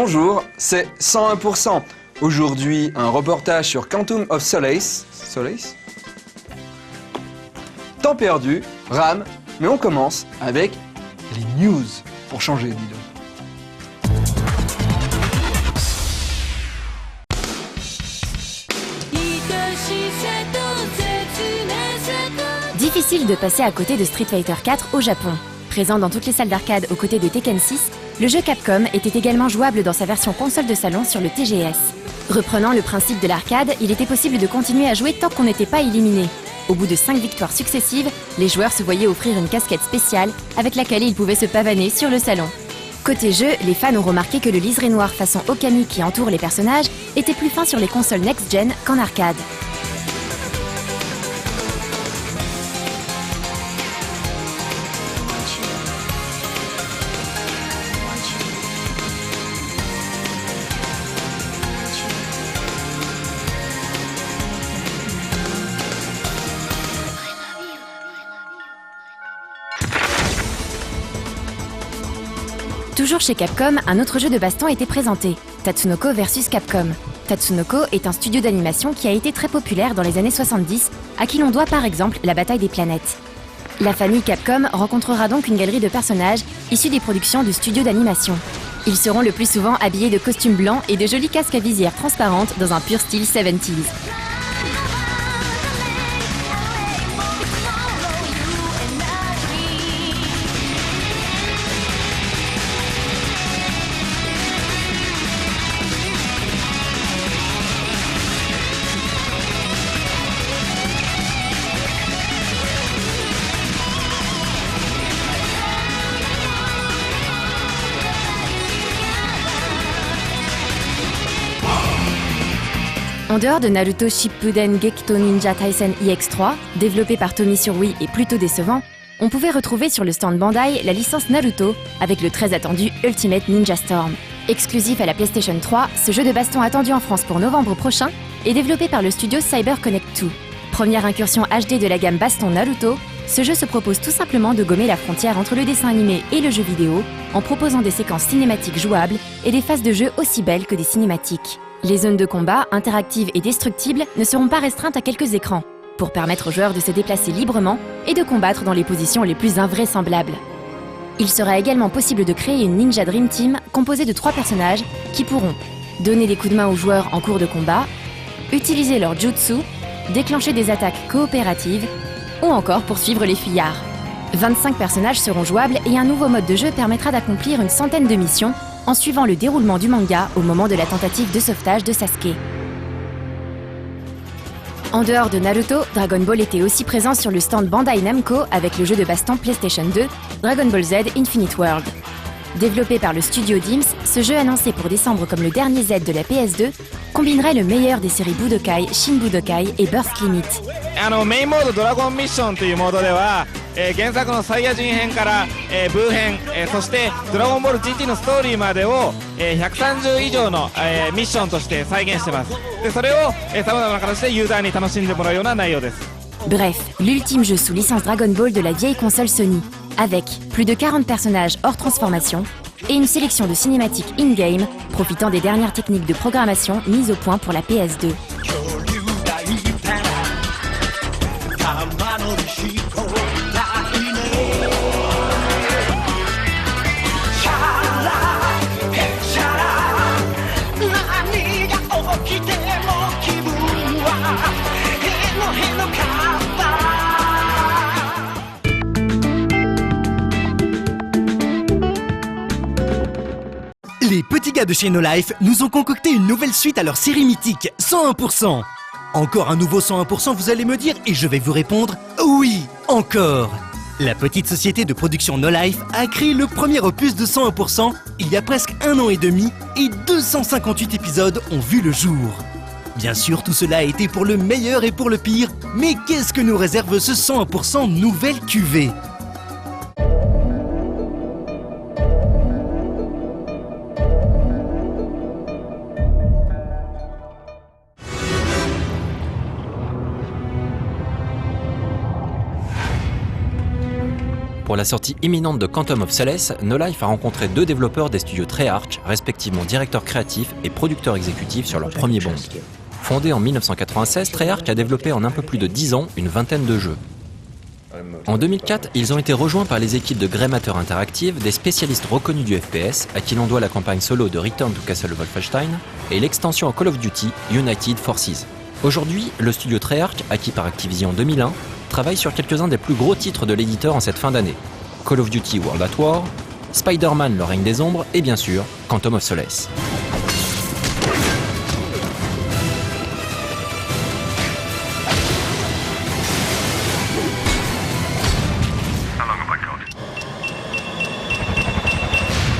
Bonjour, c'est 101%. Aujourd'hui, un reportage sur Quantum of Solace. Solace? Temps perdu, RAM, mais on commence avec les news. Pour changer, dis donc. Difficile de passer à côté de Street Fighter 4 au Japon. Présent dans toutes les salles d'arcade aux côtés de Tekken 6, le jeu Capcom était également jouable dans sa version console de salon sur le TGS. Reprenant le principe de l'arcade, il était possible de continuer à jouer tant qu'on n'était pas éliminé. Au bout de 5 victoires successives, les joueurs se voyaient offrir une casquette spéciale avec laquelle ils pouvaient se pavaner sur le salon. Côté jeu, les fans ont remarqué que le liseré noir façon Okami qui entoure les personnages était plus fin sur les consoles next-gen qu'en arcade. Toujours chez Capcom, un autre jeu de baston était présenté, Tatsunoko vs Capcom. Tatsunoko est un studio d'animation qui a été très populaire dans les années 70, à qui l'on doit par exemple la bataille des planètes. La famille Capcom rencontrera donc une galerie de personnages issus des productions du studio d'animation. Ils seront le plus souvent habillés de costumes blancs et de jolis casques à visière transparente dans un pur style 70s. En dehors de Naruto Shippuden Gekito Ninja Taisen EX3, développé par Tommy sur Wii et plutôt décevant, on pouvait retrouver sur le stand Bandai la licence Naruto avec le très attendu Ultimate Ninja Storm. Exclusif à la PlayStation 3, ce jeu de baston attendu en France pour novembre prochain est développé par le studio CyberConnect 2. Première incursion HD de la gamme baston Naruto, ce jeu se propose tout simplement de gommer la frontière entre le dessin animé et le jeu vidéo en proposant des séquences cinématiques jouables et des phases de jeu aussi belles que des cinématiques. Les zones de combat, interactives et destructibles, ne seront pas restreintes à quelques écrans, pour permettre aux joueurs de se déplacer librement et de combattre dans les positions les plus invraisemblables. Il sera également possible de créer une Ninja Dream Team composée de 3 personnages qui pourront donner des coups de main aux joueurs en cours de combat, utiliser leur jutsu, déclencher des attaques coopératives ou encore poursuivre les fuyards. 25 personnages seront jouables et un nouveau mode de jeu permettra d'accomplir une centaine de missions en suivant le déroulement du manga au moment de la tentative de sauvetage de Sasuke. En dehors de Naruto, Dragon Ball était aussi présent sur le stand Bandai Namco avec le jeu de baston PlayStation 2, Dragon Ball Z Infinite World. Développé par le studio DIMS, ce jeu annoncé pour décembre comme le dernier Z de la PS2 combinerait le meilleur des séries Budokai, Shin Budokai et Burst Limit. メインモードドラゴンミッションというモードでは、原作のサイヤ人編から、ブー編、そしてドラゴンボール GT のストーリーまでを、130以上の、ミッションとして再現してます。でそれをさまざまな形でユーザーに楽しんでもらうような内容です。 Bref, l'ultime jeu sous licence Dragon Ball de la vieille console Sony, avec plus de 40 personnages hors transformation et une sélection de cinématiques in-game profitant des dernières techniques de programmation mises au point pour la PS2. Les petits gars de chez No Life nous ont concocté une nouvelle suite à leur série mythique, 101%. Encore un nouveau 101%, vous allez me dire, et je vais vous répondre, oui, encore. La petite société de production No Life a créé le premier opus de 101% il y a presque 1 an et demi, et 258 épisodes ont vu le jour. Bien sûr, tout cela a été pour le meilleur et pour le pire, mais qu'est-ce que nous réserve ce 101% nouvelle cuvée ? Pour la sortie imminente de Quantum of Solace, No Life a rencontré 2 développeurs des studios Treyarch, respectivement directeur créatif et producteur exécutif sur leur premier Bond. Fondé en 1996, Treyarch a développé en un peu plus de 10 ans une vingtaine de jeux. En 2004, ils ont été rejoints par les équipes de Grey Matter Interactive, des spécialistes reconnus du FPS, à qui l'on doit la campagne solo de Return to Castle Wolfenstein, et l'extension à Call of Duty, United Forces. Aujourd'hui, le studio Treyarch, acquis par Activision en 2001, travaille sur quelques-uns des plus gros titres de l'éditeur en cette fin d'année. Call of Duty World at War, Spider-Man Le règne des ombres et bien sûr, Quantum of Solace.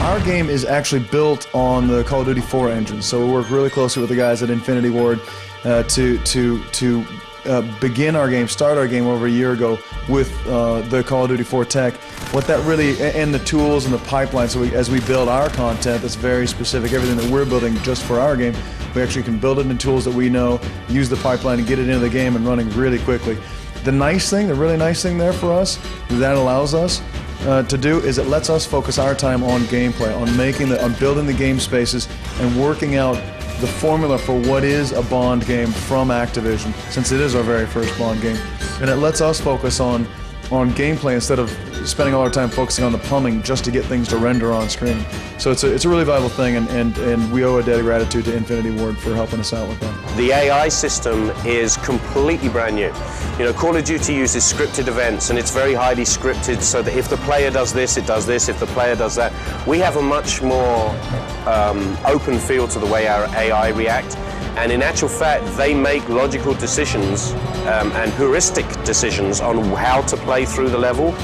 Our game is actually built on the Call of Duty 4 engine, so we work really closely with the guys at Infinity Ward to begin our game, start our game over a year ago with the Call of Duty 4 tech. What that really, and the tools and the pipeline, so as we build our content that's very specific, everything that we're building just for our game, we actually can build it in tools that we know, use the pipeline and get it into the game and running really quickly. The really nice thing there for us, that allows us to do is it lets us focus our time on gameplay, on building the game spaces and working out the formula for what is a Bond game from Activision, since it is our very first Bond game. And it lets us focus on gameplay instead of spending all our time focusing on the plumbing just to get things to render on screen. So it's a really valuable thing, and we owe a debt of gratitude to Infinity Ward for helping us out with that. The AI system is completely brand new. You know, Call of Duty uses scripted events, and it's very highly scripted so that if the player does this, it does this, if the player does that. We have a much more open feel to the way our AI react. And in actual fact, they make logical decisions and heuristic decisions on how to play through the level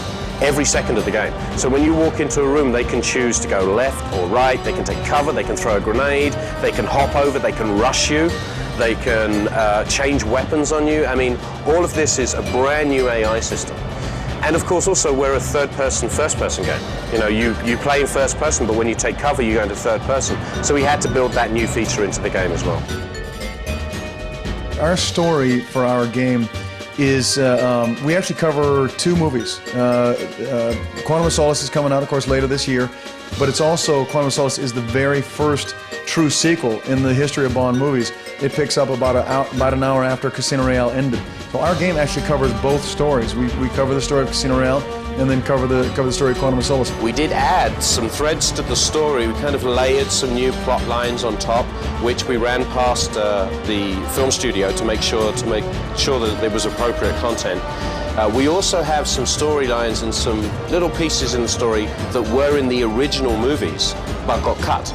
every second of the game. So when you walk into a room, they can choose to go left or right, they can take cover, they can throw a grenade, they can hop over, they can rush you, they can change weapons on you. I mean, all of this is a brand new AI system. And of course also we're a third-person, first-person game. You know, you play in first person, but when you take cover, you go into third person. So we had to build that new feature into the game as well. Our story for our game is we actually cover 2 movies. Quantum of Solace is coming out, of course, later this year, but it's also, Quantum of Solace is the very first true sequel in the history of Bond movies. It picks up about an hour after Casino Royale ended. So our game actually covers both stories. We cover the story of Casino Royale and then cover the story of Quantum of Solace. We did add some threads to the story. We kind of layered some new plot lines on top, which we ran past the film studio to make sure that there was appropriate content. We also have some storylines and some little pieces in the story that were in the original movies but got cut.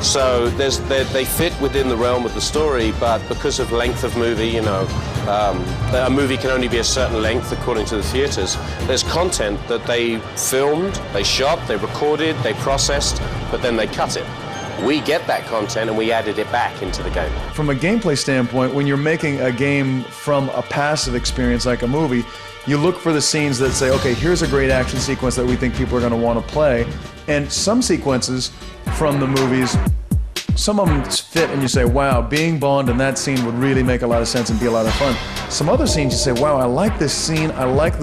So they fit within the realm of the story, but because of length of movie, you know, a movie can only be a certain length according to the theaters. There's content that they filmed, they shot, they recorded, they processed, but then they cut it. We get that content and we added it back into the game. From a gameplay standpoint, when you're making a game from a passive experience like a movie, you look for the scenes that say, okay, here's a great action sequence that we think people are going to want to play. And some sequences from the movies, some of them fit and you say, wow, being Bond in that scene would really make a lot of sense and be a lot of fun. Some other scenes you say, wow, I like this scene, I like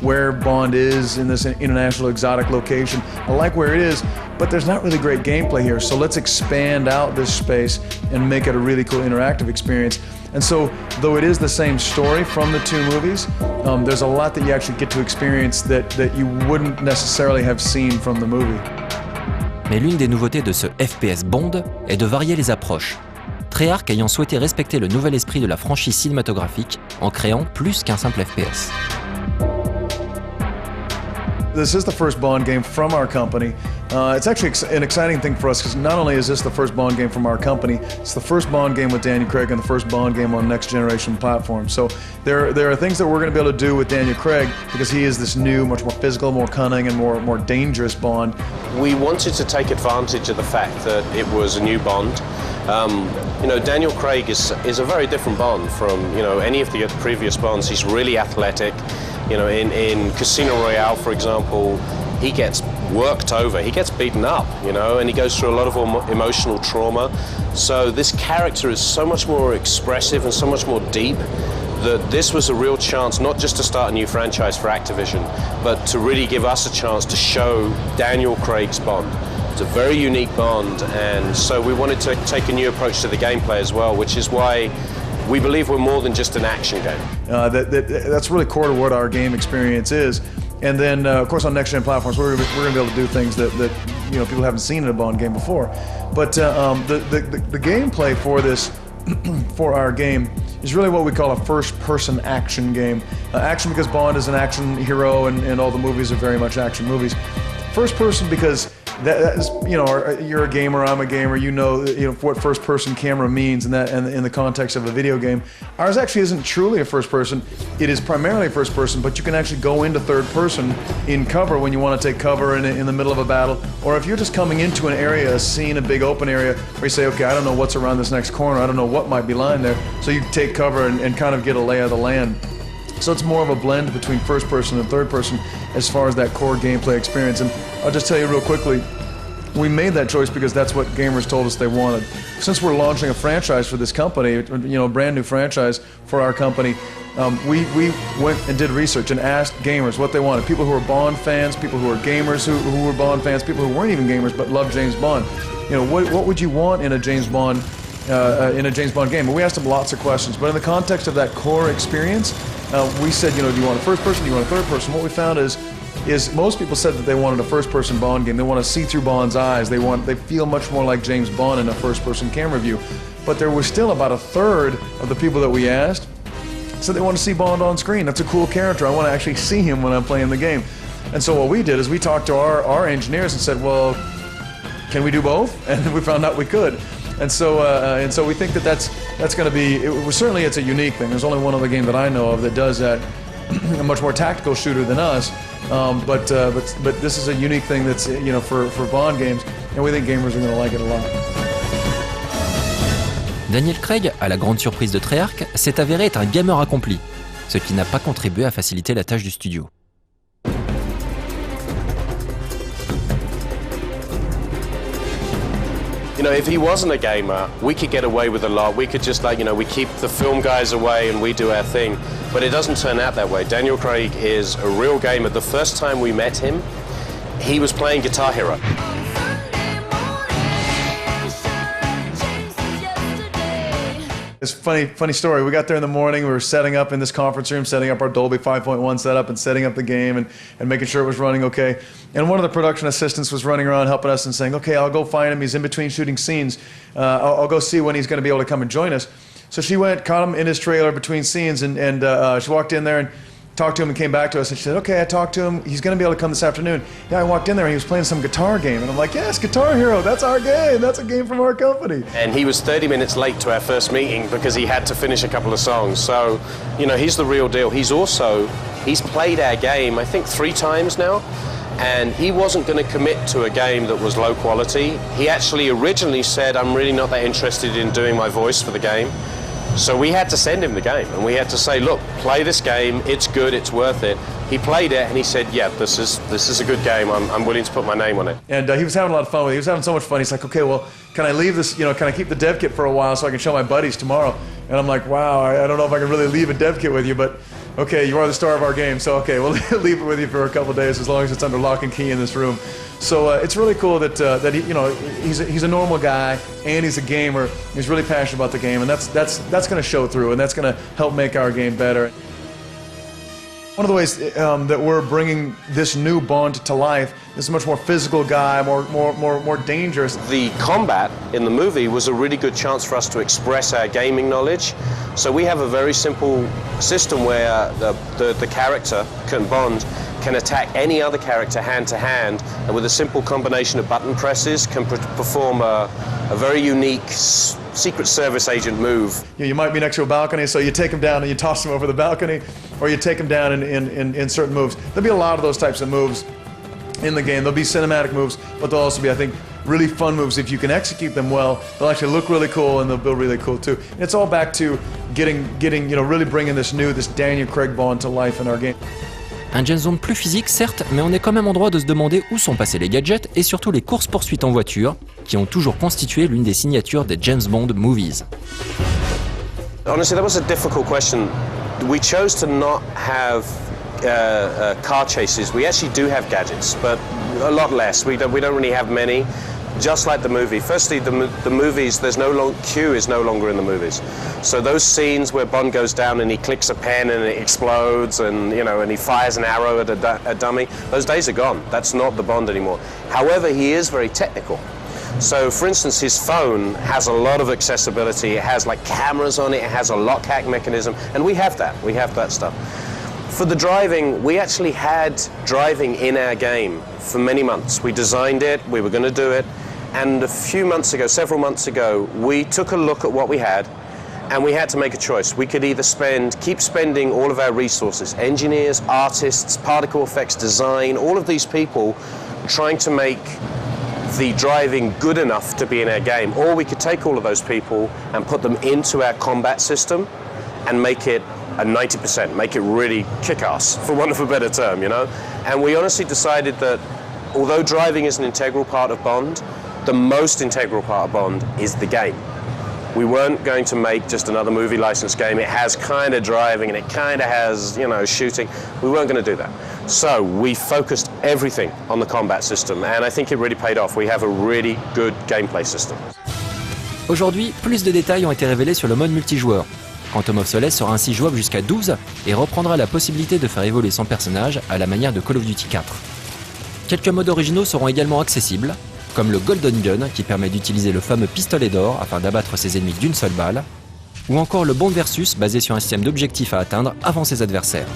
where Bond is in this international exotic location, I like where it is, but there's not really great gameplay here, so let's expand out this space and make it a really cool interactive experience. And so, though it is the same story from the 2 movies, there's a lot that you actually get to experience that you wouldn't necessarily have seen from the movie. Mais l'une des nouveautés de ce FPS Bond est de varier les approches. Treyarch ayant souhaité respecter le nouvel esprit de la franchise cinématographique en créant plus qu'un simple FPS. This is the first Bond game from our company. It's actually an exciting thing for us because not only is this the first Bond game from our company, it's the first Bond game with Daniel Craig and the first Bond game on next generation platforms. So there are things that we're going to be able to do with Daniel Craig because he is this new, much more physical, more cunning, and more dangerous Bond. We wanted to take advantage of the fact that it was a new Bond. You know, Daniel Craig is a very different Bond from, you know, any of the previous Bonds. He's really athletic. You know, in Casino Royale, for example, he gets worked over, he gets beaten up, you know, and he goes through a lot of emotional trauma. So this character is so much more expressive and so much more deep that this was a real chance not just to start a new franchise for Activision, but to really give us a chance to show Daniel Craig's Bond. It's a very unique Bond, and so we wanted to take a new approach to the gameplay as well, which is why we believe we're more than just an action game. That's really core to what our game experience is. And then, of course, on next-gen platforms, we're going to be able to do things that you know, people haven't seen in a Bond game before. But the gameplay for this, for our game, is really what we call a first-person action game. Action because Bond is an action hero, and all the movies are very much action movies. First person because that is, you know, you're a gamer, I'm a gamer, you know what first-person camera means in the context of a video game. Ours actually isn't truly a first person. It is primarily first person, but you can actually go into third person in cover when you want to take cover in the middle of a battle, or if you're just coming into an area, a scene, a big open area, where you say, okay, I don't know what's around this next corner, I don't know what might be lying there, so you take cover and kind of get a lay of the land. So it's more of a blend between first person and third person as far as that core gameplay experience. And I'll just tell you real quickly, we made that choice because that's what gamers told us they wanted. Since we're launching a franchise for this company, you know, a brand new franchise for our company, we went and did research and asked gamers what they wanted. People who are Bond fans, people who are gamers who were Bond fans, people who weren't even gamers but loved James Bond. You know, what would you want in a James Bond game? And we asked them lots of questions, but in the context of that core experience, we said, you know, do you want a first person, do you want a third person? What we found is most people said that they wanted a first-person Bond game. They want to see through Bond's eyes. They feel much more like James Bond in a first-person camera view. But there was still about a third of the people that we asked said they want to see Bond on screen. That's a cool character. I want to actually see him when I'm playing the game. And so what we did is we talked to our engineers and said, well, can we do both? And we found out we could. And so we think that that's going to be. Certainly, it's a unique thing. There's only one other game that I know of that does that. A much more tactical shooter than us, but this is a unique thing that's, you know, for Bond games, and we think gamers are going to like it a lot. Daniel Craig, à la grande surprise de Treyarch, s'est avéré être un gamer accompli, ce qui n'a pas contribué à faciliter la tâche du studio. You know, if he wasn't a gamer, we could get away with a lot. We could just, like, you know, we keep the film guys away and we do our thing. But it doesn't turn out that way. Daniel Craig is a real gamer. The first time we met him, he was playing Guitar Hero. It's a funny story. We got there in the morning, we were setting up in this conference room, setting up our Dolby 5.1 setup and setting up the game and making sure it was running okay. And one of the production assistants was running around helping us and saying, okay, I'll go find him. He's in between shooting scenes. I'll go see when he's going to be able to come and join us. So she went, caught him in his trailer between scenes, and she walked in there and talked to him and came back to us and she said, okay, I talked to him, he's going to be able to come this afternoon. Yeah, I walked in there and he was playing some guitar game, and I'm like, yes, Guitar Hero, that's our game, that's a game from our company. And he was 30 minutes late to our first meeting because he had to finish a couple of songs. So, you know, he's the real deal. He's played our game, I think 3 times now, and he wasn't going to commit to a game that was low quality. He actually originally said, I'm really not that interested in doing my voice for the game. So we had to send him the game, and we had to say, look, play this game, it's good, it's worth it. He played it, and he said, yeah, this is a good game, I'm willing to put my name on it. And he was having a lot of fun with it. He was having so much fun. He's like, okay, well, can I leave this, you know, can I keep the dev kit for a while so I can show my buddies tomorrow? And I'm like, wow, I don't know if I can really leave a dev kit with you, but okay, you are the star of our game, so okay, we'll leave it with you for a couple of days as long as it's under lock and key in this room. So it's really cool that he, you know, he's a normal guy and he's a gamer. He's really passionate about the game, and that's going to show through, and that's going to help make our game better. One of the ways that we're bringing this new Bond to life, this is a much more physical guy, more dangerous. The combat in the movie was a really good chance for us to express our gaming knowledge. So we have a very simple system where the character, Bond, can attack any other character hand to hand, and with a simple combination of button presses can perform a very unique Secret Service agent move. You might be next to a balcony, so you take him down and you toss him over the balcony, or you take him down in certain moves. There'll be a lot of those types of moves in the game. There'll be cinematic moves, but there'll also be, I think, really fun moves. If you can execute them well, they'll actually look really cool and they'll be really cool too. And it's all back to getting, you know, really bringing this Daniel Craig Bond to life in our game. Un James Bond plus physique, certes, mais on est quand même en droit de se demander où sont passés les gadgets et surtout les courses-poursuites en voiture, qui ont toujours constitué l'une des signatures des James Bond movies. Honestly, that was a difficult question. we chose to not have car chases. We actually do have gadgets, but a lot less. We don't really have many. Just like the movie. Firstly, the movies, Q is no longer in the movies. So those scenes where Bond goes down and he clicks a pen and it explodes and, and he fires an arrow at a dummy, those days are gone. That's not the Bond anymore. However, he is very technical. So, for instance, his phone has a lot of accessibility. It has like cameras on it. It has a lock hack mechanism. And we have that. We have that stuff. For the driving, we actually had driving in our game for many months. We designed it, we were going to do it, and several months ago, we took a look at what we had, and we had to make a choice. We could either keep spending all of our resources, engineers, artists, particle effects, design, all of these people trying to make the driving good enough to be in our game, or we could take all of those people and put them into our combat system and make it a 90%, make it really kick-ass, for want of a better term, And we honestly decided that although driving is an integral part of Bond, the most integral part of Bond is the game. We weren't going to make just another movie license game. It has kind of driving and it kind of has, shooting. We weren't going to do that. So we focused everything on the combat system, and I think it really paid off. We have a really good gameplay system. Aujourd'hui, plus de détails ont été révélés sur le mode multijoueur. Quantum of Solace sera ainsi jouable jusqu'à 12 et reprendra la possibilité de faire évoluer son personnage à la manière de Call of Duty 4. Quelques modes originaux seront également accessibles, comme le Golden Gun qui permet d'utiliser le fameux pistolet d'or afin d'abattre ses ennemis d'une seule balle, ou encore le Bond Versus basé sur un système d'objectifs à atteindre avant ses adversaires.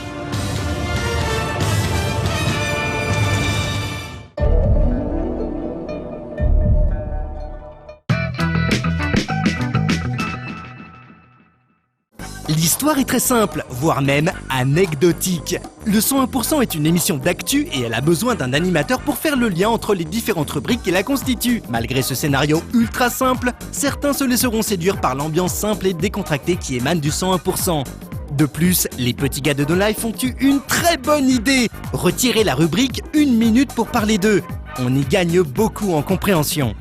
L'histoire est très simple, voire même anecdotique. Le 101% est une émission d'actu et elle a besoin d'un animateur pour faire le lien entre les différentes rubriques qui la constituent. Malgré ce scénario ultra simple, certains se laisseront séduire par l'ambiance simple et décontractée qui émane du 101%. De plus, les petits gars de No Life ont eu une très bonne idée. Retirer la rubrique 1 minute pour parler d'eux. On y gagne beaucoup en compréhension.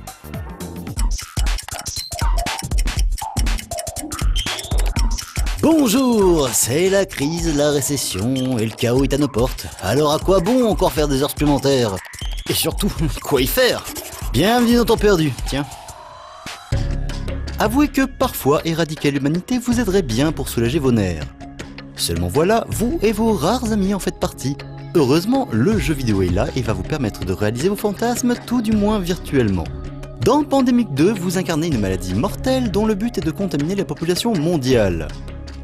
Bonjour, c'est la crise, la récession et le chaos est à nos portes. Alors à quoi bon encore faire des heures supplémentaires? Et surtout, quoi y faire? Bienvenue dans Temps perdu, tiens. Avouez que parfois éradiquer l'humanité vous aiderait bien pour soulager vos nerfs. Seulement voilà, vous et vos rares amis en faites partie. Heureusement, le jeu vidéo est là et va vous permettre de réaliser vos fantasmes, tout du moins virtuellement. Dans Pandemic 2, vous incarnez une maladie mortelle dont le but est de contaminer la population mondiale.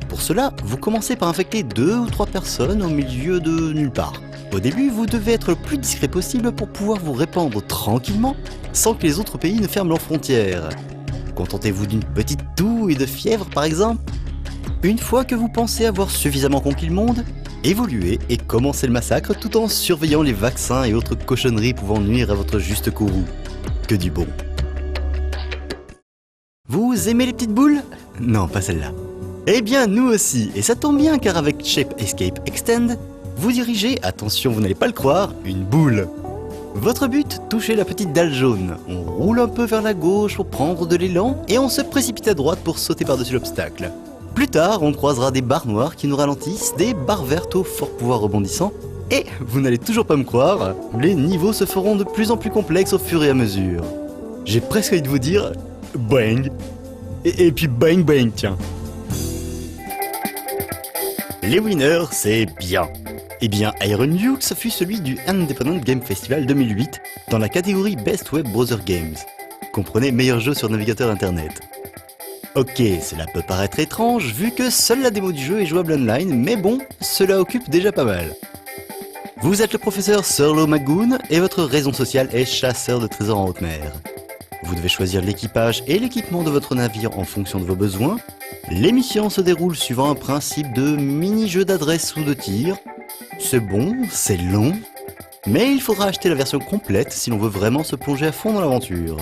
Pour cela, vous commencez par infecter 2 ou 3 personnes au milieu de nulle part. Au début, vous devez être le plus discret possible pour pouvoir vous répandre tranquillement sans que les autres pays ne ferment leurs frontières. Contentez-vous d'une petite toux et de fièvre par exemple. Une fois que vous pensez avoir suffisamment conquis le monde, évoluez et commencez le massacre tout en surveillant les vaccins et autres cochonneries pouvant nuire à votre juste courroux. Que du bon. Vous aimez les petites boules? Non, pas celle-là. Eh bien, nous aussi, et ça tombe bien car avec Shape Escape Extend, vous dirigez, attention vous n'allez pas le croire, une boule. Votre but, toucher la petite dalle jaune. On roule un peu vers la gauche pour prendre de l'élan et on se précipite à droite pour sauter par-dessus l'obstacle. Plus tard, on croisera des barres noires qui nous ralentissent, des barres vertes au fort pouvoir rebondissant, et, vous n'allez toujours pas me croire, les niveaux se feront de plus en plus complexes au fur et à mesure. J'ai presque envie de vous dire, bang. Et puis bang bang, tiens. Les winners, c'est bien. Eh bien, Iron Nukes fut celui du Independent Game Festival 2008 dans la catégorie Best Web Browser Games. Comprenez meilleur jeu sur navigateur internet. Ok, cela peut paraître étrange vu que seule la démo du jeu est jouable online, mais bon, cela occupe déjà pas mal. Vous êtes le professeur Surlo Magoon et votre raison sociale est chasseur de trésors en haute mer. Vous devez choisir l'équipage et l'équipement de votre navire en fonction de vos besoins. L'émission se déroule suivant un principe de mini-jeu d'adresse ou de tir. C'est bon, c'est long, mais il faudra acheter la version complète si l'on veut vraiment se plonger à fond dans l'aventure.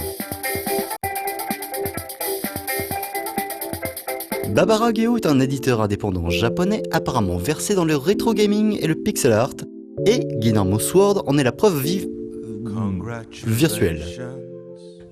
Babara Geo est un éditeur indépendant japonais apparemment versé dans le rétro gaming et le pixel art, et Guillermo Sword en est la preuve vive virtuelle.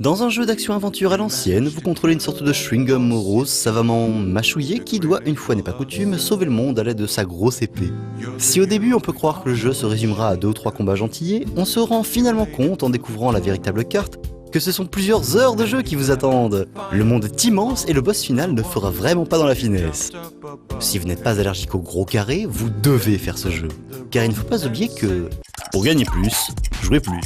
Dans un jeu d'action-aventure à l'ancienne, vous contrôlez une sorte de chewing-gum rose savamment mâchouillé qui doit, une fois n'est pas coutume, sauver le monde à l'aide de sa grosse épée. Si au début on peut croire que le jeu se résumera à 2 ou 3 combats gentillés, on se rend finalement compte en découvrant la véritable carte que ce sont plusieurs heures de jeu qui vous attendent. Le monde est immense et le boss final ne fera vraiment pas dans la finesse. Si vous n'êtes pas allergique au gros carré, vous devez faire ce jeu. Car il ne faut pas oublier que, pour gagner plus, jouez plus.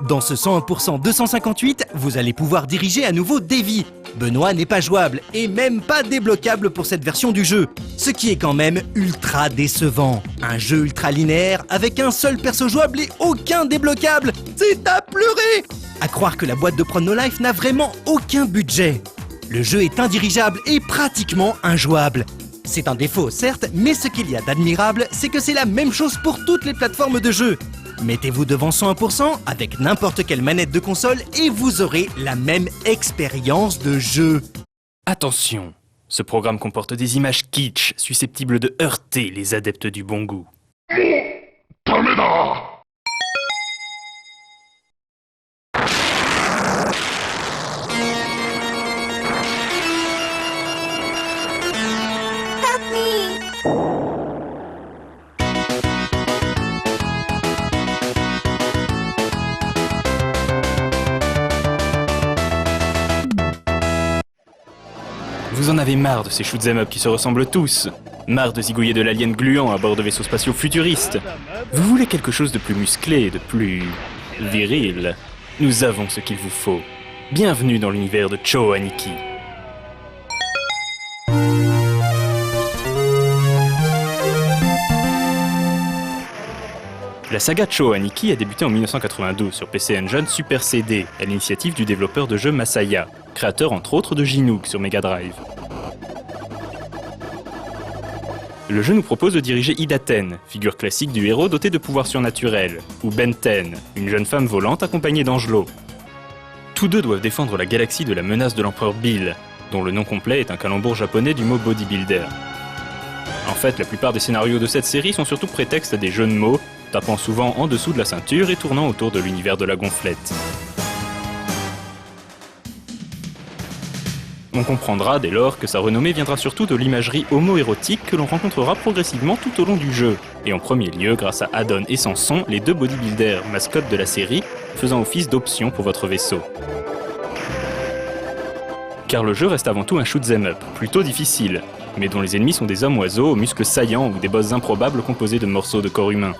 Dans ce 101% 258, vous allez pouvoir diriger à nouveau Davy. Benoît n'est pas jouable et même pas débloquable pour cette version du jeu, ce qui est quand même ultra décevant. Un jeu ultra linéaire avec un seul perso jouable et aucun débloquable, c'est à pleurer! À croire que la boîte de prod No Life n'a vraiment aucun budget. Le jeu est indirigeable et pratiquement injouable. C'est un défaut certes, mais ce qu'il y a d'admirable, c'est que c'est la même chose pour toutes les plateformes de jeu. Mettez-vous devant 101% avec n'importe quelle manette de console et vous aurez la même expérience de jeu. Attention, ce programme comporte des images kitsch susceptibles de heurter les adeptes du bon goût. Vous en avez marre de ces shoot'em up qui se ressemblent tous. Marre de zigouiller de l'alien gluant à bord de vaisseaux spatiaux futuristes. Vous voulez quelque chose de plus musclé, de plus viril. Nous avons ce qu'il vous faut. Bienvenue dans l'univers de Cho Aniki. La saga Cho Aniki a débuté en 1992 sur PC Engine Super CD, à l'initiative du développeur de jeux Masaya, créateur entre autres de Jinook sur Mega Drive. Le jeu nous propose de diriger Idaten, figure classique du héros doté de pouvoirs surnaturels, ou Benten, une jeune femme volante accompagnée d'Angelo. Tous deux doivent défendre la galaxie de la menace de l'empereur Bill, dont le nom complet est un calembour japonais du mot bodybuilder. En fait, la plupart des scénarios de cette série sont surtout prétexte à des jeux de mots, tapant souvent en dessous de la ceinture et tournant autour de l'univers de la gonflette. On comprendra dès lors que sa renommée viendra surtout de l'imagerie homo-érotique que l'on rencontrera progressivement tout au long du jeu, et en premier lieu grâce à Adon et Samson, les 2 bodybuilders mascottes de la série, faisant office d'option pour votre vaisseau. Car le jeu reste avant tout un shoot'em up, plutôt difficile, mais dont les ennemis sont des hommes-oiseaux aux muscles saillants ou des boss improbables composés de morceaux de corps humain.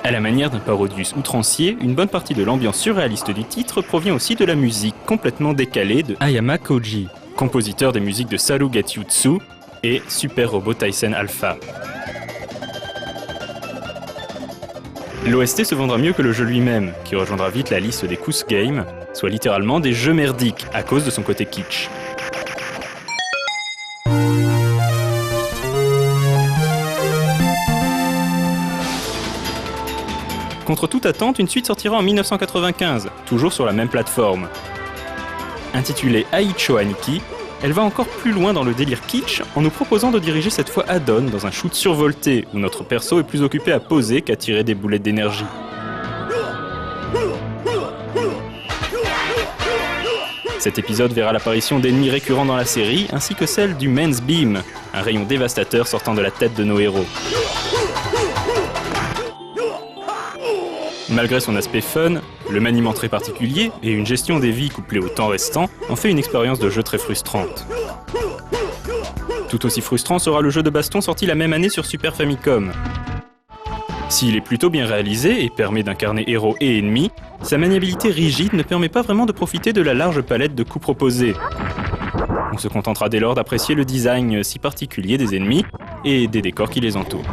À la manière d'un Parodius outrancier, une bonne partie de l'ambiance surréaliste du titre provient aussi de la musique complètement décalée de Ayama Koji, compositeur des musiques de Saru Getjutsu et Super Robot Taisen Alpha. L'OST se vendra mieux que le jeu lui-même, qui rejoindra vite la liste des Kus Games, soit littéralement des jeux merdiques à cause de son côté kitsch. Contre toute attente, une suite sortira en 1995, toujours sur la même plateforme. Intitulée Aicho Aniki, elle va encore plus loin dans le délire kitsch en nous proposant de diriger cette fois Adon dans un shoot survolté où notre perso est plus occupé à poser qu'à tirer des boulettes d'énergie. Cet épisode verra l'apparition d'ennemis récurrents dans la série ainsi que celle du Men's Beam, un rayon dévastateur sortant de la tête de nos héros. Malgré son aspect fun, le maniement très particulier et une gestion des vies couplée au temps restant en fait une expérience de jeu très frustrante. Tout aussi frustrant sera le jeu de baston sorti la même année sur Super Famicom. S'il est plutôt bien réalisé et permet d'incarner héros et ennemis, sa maniabilité rigide ne permet pas vraiment de profiter de la large palette de coups proposés. On se contentera dès lors d'apprécier le design si particulier des ennemis et des décors qui les entourent.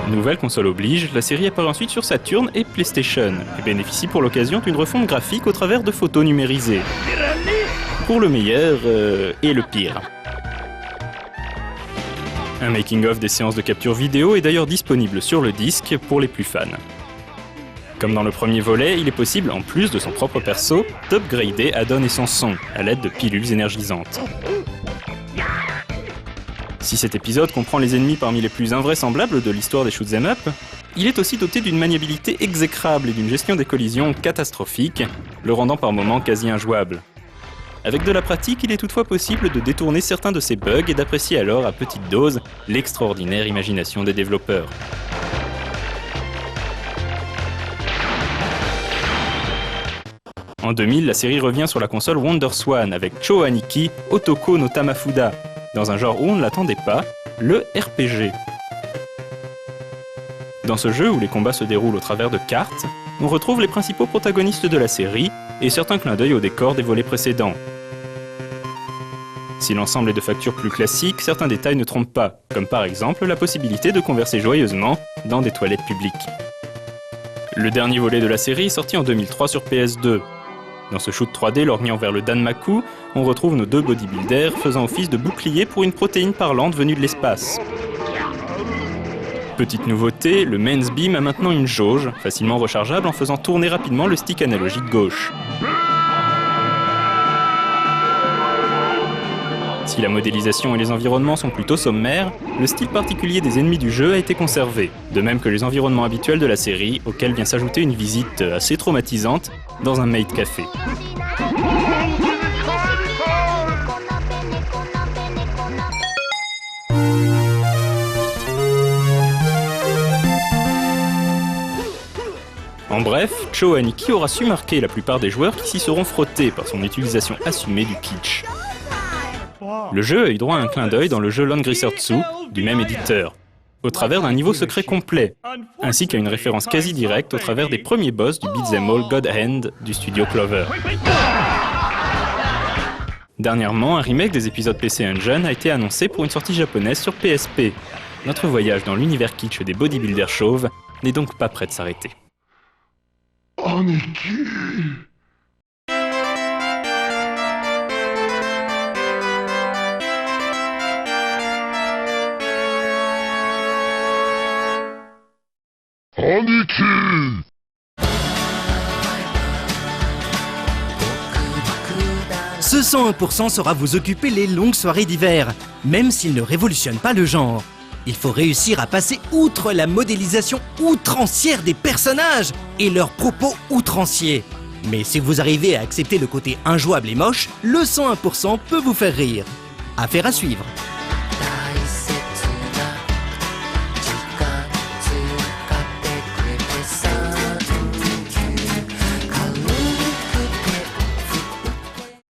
Nouvelle console oblige, la série apparaît ensuite sur Saturn et PlayStation, et bénéficie pour l'occasion d'une refonte graphique au travers de photos numérisées. Pour le meilleur et le pire. Un making-of des séances de capture vidéo est d'ailleurs disponible sur le disque pour les plus fans. Comme dans le premier volet, il est possible, en plus de son propre perso, d'upgrader Adon et son son, à l'aide de pilules énergisantes. Si cet épisode comprend les ennemis parmi les plus invraisemblables de l'histoire des shoot'em up, il est aussi doté d'une maniabilité exécrable et d'une gestion des collisions catastrophique, le rendant par moments quasi injouable. Avec de la pratique, il est toutefois possible de détourner certains de ces bugs et d'apprécier alors à petite dose l'extraordinaire imagination des développeurs. En 2000, la série revient sur la console WonderSwan avec Cho Aniki Otoko no Tamafuda, dans un genre où on ne l'attendait pas, le RPG. Dans ce jeu où les combats se déroulent au travers de cartes, on retrouve les principaux protagonistes de la série et certains clins d'œil au décor des volets précédents. Si l'ensemble est de facture plus classique, certains détails ne trompent pas, comme par exemple la possibilité de converser joyeusement dans des toilettes publiques. Le dernier volet de la série est sorti en 2003 sur PS2. Dans ce shoot 3D lorgnant vers le Danmaku, on retrouve nos deux bodybuilders faisant office de bouclier pour une protéine parlante venue de l'espace. Petite nouveauté, le Men's Beam a maintenant une jauge, facilement rechargeable en faisant tourner rapidement le stick analogique gauche. Si la modélisation et les environnements sont plutôt sommaires, le style particulier des ennemis du jeu a été conservé, de même que les environnements habituels de la série, auxquels vient s'ajouter une visite assez traumatisante dans un maid café. En bref, Cho Aniki aura su marquer la plupart des joueurs qui s'y seront frottés par son utilisation assumée du kitsch. Le jeu a eu droit à un clin d'œil dans le jeu Langrissertsu, du même éditeur, au travers d'un niveau secret complet, ainsi qu'à une référence quasi directe au travers des premiers boss du beat'em all God Hand du studio Clover. Dernièrement, un remake des épisodes PC Engine a été annoncé pour une sortie japonaise sur PSP. Notre voyage dans l'univers kitsch des bodybuilders chauves n'est donc pas prêt de s'arrêter. Ce 101% saura vous occuper les longues soirées d'hiver, même s'il ne révolutionne pas le genre. Il faut réussir à passer outre la modélisation outrancière des personnages et leurs propos outranciers. Mais si vous arrivez à accepter le côté injouable et moche, le 101% peut vous faire rire. Affaire à suivre.